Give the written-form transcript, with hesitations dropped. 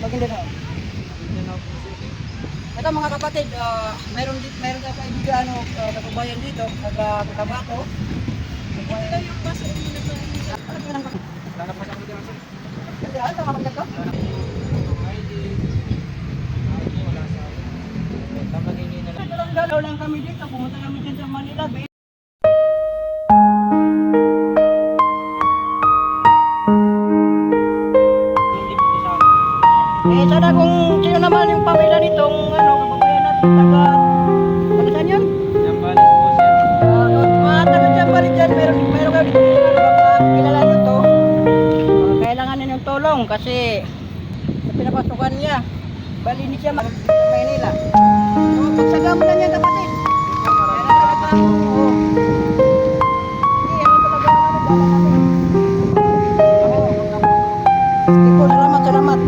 Maguindanao. Ito mga kapatid, mayroon tayo kaibigan, kababayan dito, taga-Cotabato. Ito yung bus yung nagsasabi. Ano po nang bakit? Wala na po sa kapatid natin. Kasi ano, nakapagdag ka? Wala na po. ID. Wala sa akin. Tamanini na lang. Dalaw lang kami dito, pumunta kami dito sa Manila. Hindi po sa akin. Sana kung sino naman yung pamilya nitong kababayan natin, taga saan yun? Yan balis po sir. Mga taga dyan, balik dyan, meron kayo dito kilala nyo to. Kailangan na yung tulong kasi sa pinapasukan niya, bali hindi siya sa Maynila. So, pagsagamo na niya kapatid. Kaya na talaga ako. Hindi, ano talaga namin. Salamat.